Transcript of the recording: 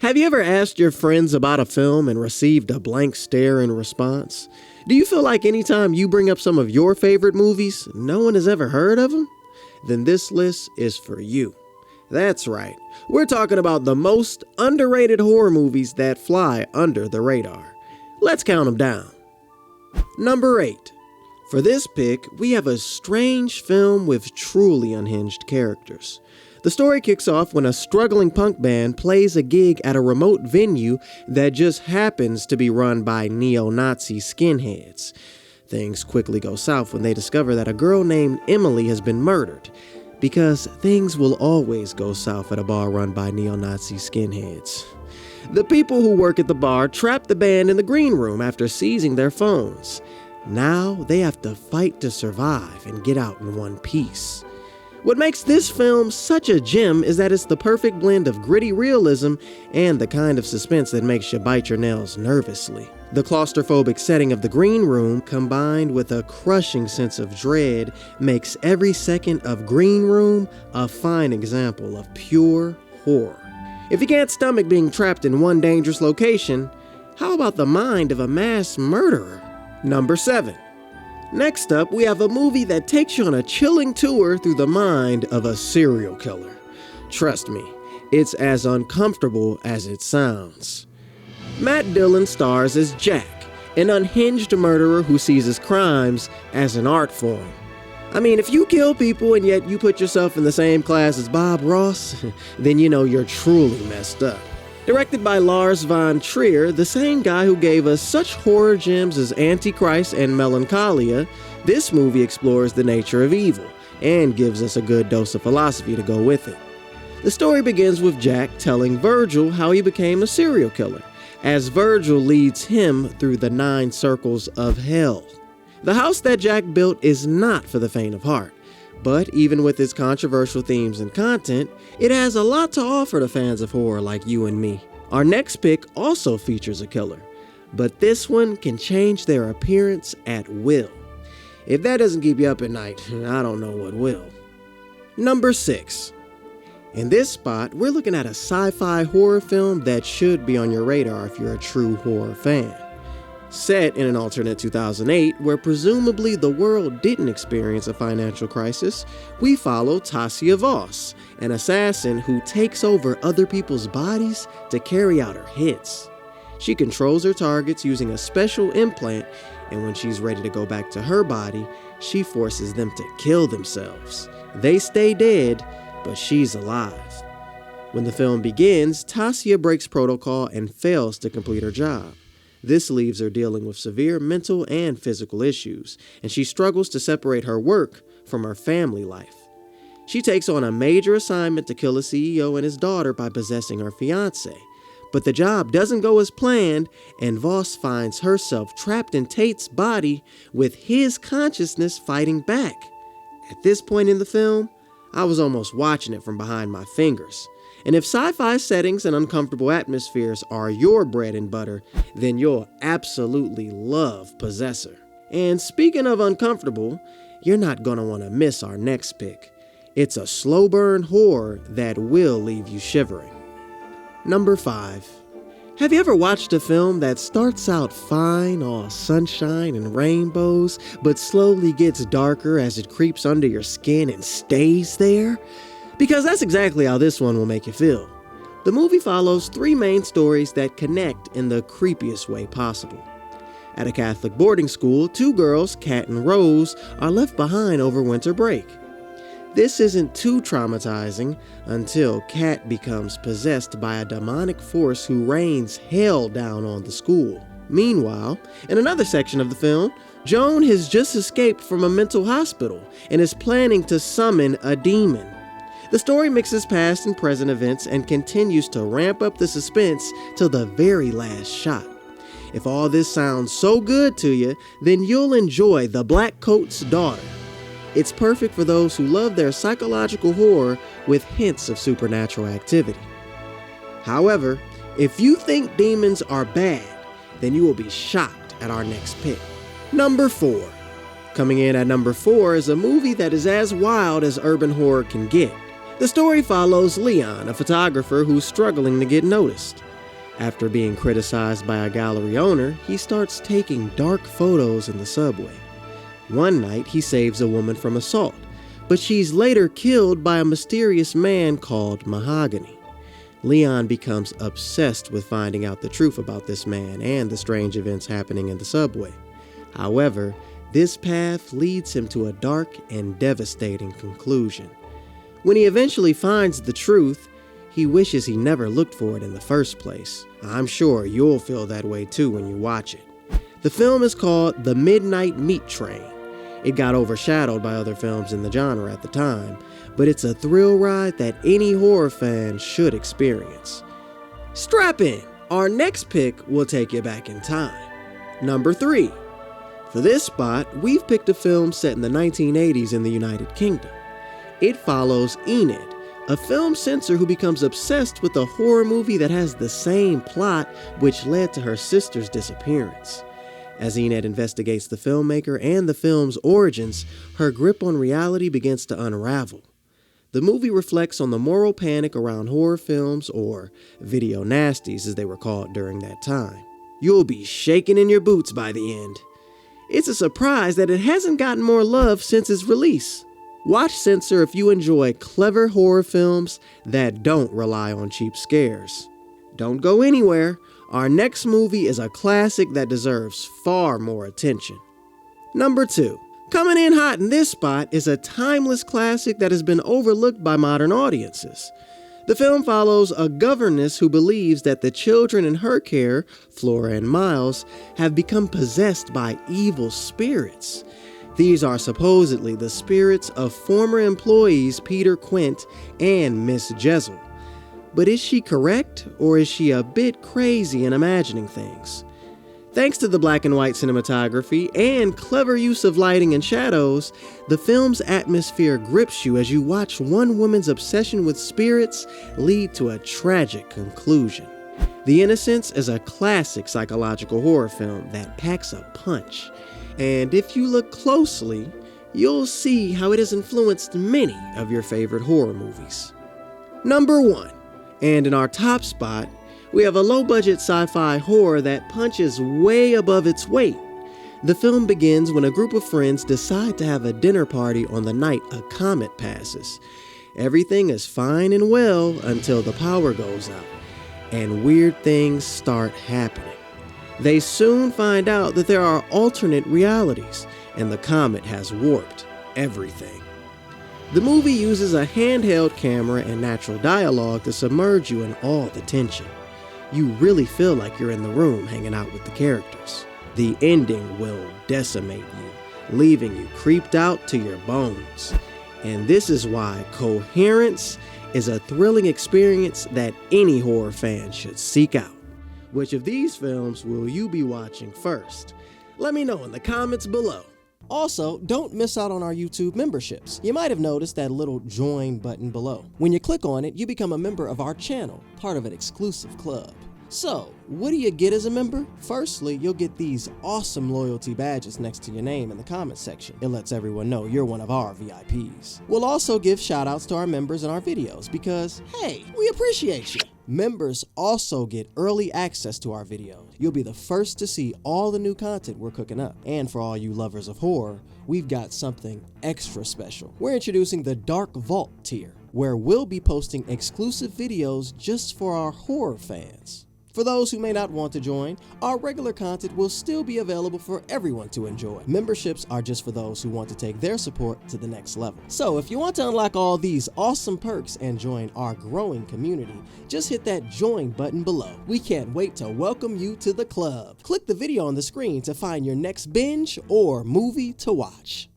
Have you ever asked your friends about a film and received a blank stare in response? Do you feel like anytime you bring up some of your favorite movies, no one has ever heard of them? Then this list is for you. That's right, we're talking about the most underrated horror movies that fly under the radar. Let's count them down. Number 8. For this pick, we have a strange film with truly unhinged characters. The story kicks off when a struggling punk band plays a gig at a remote venue that just happens to be run by neo-Nazi skinheads. Things quickly go south when they discover that a girl named Emily has been murdered, because things will always go south at a bar run by neo-Nazi skinheads. The people who work at the bar trap the band in the green room after seizing their phones. Now they have to fight to survive and get out in one piece. What makes this film such a gem is that it's the perfect blend of gritty realism and the kind of suspense that makes you bite your nails nervously. The claustrophobic setting of the green room, combined with a crushing sense of dread, makes every second of Green Room a fine example of pure horror. If you can't stomach being trapped in one dangerous location, how about the mind of a mass murderer? Number 7. Next up, we have a movie that takes you on a chilling tour through the mind of a serial killer. Trust me, it's as uncomfortable as it sounds. Matt Dillon stars as Jack, an unhinged murderer who sees his crimes as an art form. I mean, if you kill people and yet you put yourself in the same class as Bob Ross, then you know you're truly messed up. Directed by Lars von Trier, the same guy who gave us such horror gems as Antichrist and Melancholia, this movie explores the nature of evil and gives us a good dose of philosophy to go with it. The story begins with Jack telling Virgil how he became a serial killer, as Virgil leads him through the 9 circles of hell. The house that Jack built is not for the faint of heart, but even with its controversial themes and content, it has a lot to offer to fans of horror like you and me. Our next pick also features a killer, but this one can change their appearance at will. If that doesn't keep you up at night, I don't know what will. Number 6. In this spot, we're looking at a sci-fi horror film that should be on your radar if you're a true horror fan. Set in an alternate 2008, where presumably the world didn't experience a financial crisis, we follow Tasia Voss, an assassin who takes over other people's bodies to carry out her hits. She controls her targets using a special implant, and when she's ready to go back to her body, she forces them to kill themselves. They stay dead, but she's alive. When the film begins, Tasia breaks protocol and fails to complete her job. This leaves her dealing with severe mental and physical issues, and she struggles to separate her work from her family life. She takes on a major assignment to kill a CEO and his daughter by possessing her fiancé. But the job doesn't go as planned, and Voss finds herself trapped in Tate's body with his consciousness fighting back. At this point in the film, I was almost watching it from behind my fingers. And if sci-fi settings and uncomfortable atmospheres are your bread and butter, then you'll absolutely love Possessor. And speaking of uncomfortable, you're not gonna want to miss our next pick. It's a slow burn horror that will leave you shivering. Number 5. Have you ever watched a film that starts out fine, all sunshine and rainbows, but slowly gets darker as it creeps under your skin and stays there? Because that's exactly how this one will make you feel. The movie follows 3 main stories that connect in the creepiest way possible. At a Catholic boarding school, 2 girls, Kat and Rose, are left behind over winter break. This isn't too traumatizing until Kat becomes possessed by a demonic force who rains hell down on the school. Meanwhile, in another section of the film, Joan has just escaped from a mental hospital and is planning to summon a demon. The story mixes past and present events and continues to ramp up the suspense till the very last shot. If all this sounds so good to you, then you'll enjoy The Black Coat's Daughter. It's perfect for those who love their psychological horror with hints of supernatural activity. However, if you think demons are bad, then you will be shocked at our next pick. Number 4. Coming in at number 4 is a movie that is as wild as urban horror can get. The story follows Leon, a photographer who's struggling to get noticed. After being criticized by a gallery owner, he starts taking dark photos in the subway. One night, he saves a woman from assault, but she's later killed by a mysterious man called Mahogany. Leon becomes obsessed with finding out the truth about this man and the strange events happening in the subway. However, this path leads him to a dark and devastating conclusion. When he eventually finds the truth, he wishes he never looked for it in the first place. I'm sure you'll feel that way too when you watch it. The film is called The Midnight Meat Train. It got overshadowed by other films in the genre at the time, but it's a thrill ride that any horror fan should experience. Strap in! Our next pick will take you back in time. Number 3. For this spot, we've picked a film set in the 1980s in the United Kingdom. It follows Enid, a film censor who becomes obsessed with a horror movie that has the same plot which led to her sister's disappearance. As Enid investigates the filmmaker and the film's origins, her grip on reality begins to unravel. The movie reflects on the moral panic around horror films, or video nasties as they were called during that time. You'll be shaking in your boots by the end. It's a surprise that it hasn't gotten more love since its release. Watch Censor if you enjoy clever horror films that don't rely on cheap scares. Don't go anywhere. Our next movie is a classic that deserves far more attention. Number 2. Coming in hot in this spot is a timeless classic that has been overlooked by modern audiences. The film follows a governess who believes that the children in her care, Flora and Miles, have become possessed by evil spirits. These are supposedly the spirits of former employees Peter Quint and Miss Jezzel. But is she correct, or is she a bit crazy in imagining things? Thanks to the black and white cinematography and clever use of lighting and shadows, the film's atmosphere grips you as you watch one woman's obsession with spirits lead to a tragic conclusion. The Innocents is a classic psychological horror film that packs a punch. And if you look closely, you'll see how it has influenced many of your favorite horror movies. Number 1. And in our top spot, we have a low-budget sci-fi horror that punches way above its weight. The film begins when a group of friends decide to have a dinner party on the night a comet passes. Everything is fine and well until the power goes out, and weird things start happening. They soon find out that there are alternate realities, and the comet has warped everything. The movie uses a handheld camera and natural dialogue to submerge you in all the tension. You really feel like you're in the room hanging out with the characters. The ending will decimate you, leaving you creeped out to your bones. And this is why Coherence is a thrilling experience that any horror fan should seek out. Which of these films will you be watching first? Let me know in the comments below. Also, don't miss out on our YouTube memberships. You might have noticed that little join button below. When you click on it, you become a member of our channel, part of an exclusive club. So, what do you get as a member? Firstly, you'll get these awesome loyalty badges next to your name in the comments section. It lets everyone know you're one of our VIPs. We'll also give shoutouts to our members in our videos because, hey, we appreciate you. Members also get early access to our videos. You'll be the first to see all the new content we're cooking up. And for all you lovers of horror, we've got something extra special. We're introducing the Dark Vault tier, where we'll be posting exclusive videos just for our horror fans. For those who may not want to join, our regular content will still be available for everyone to enjoy. Memberships are just for those who want to take their support to the next level. So if you want to unlock all these awesome perks and join our growing community, just hit that join button below. We can't wait to welcome you to the club. Click the video on the screen to find your next binge or movie to watch.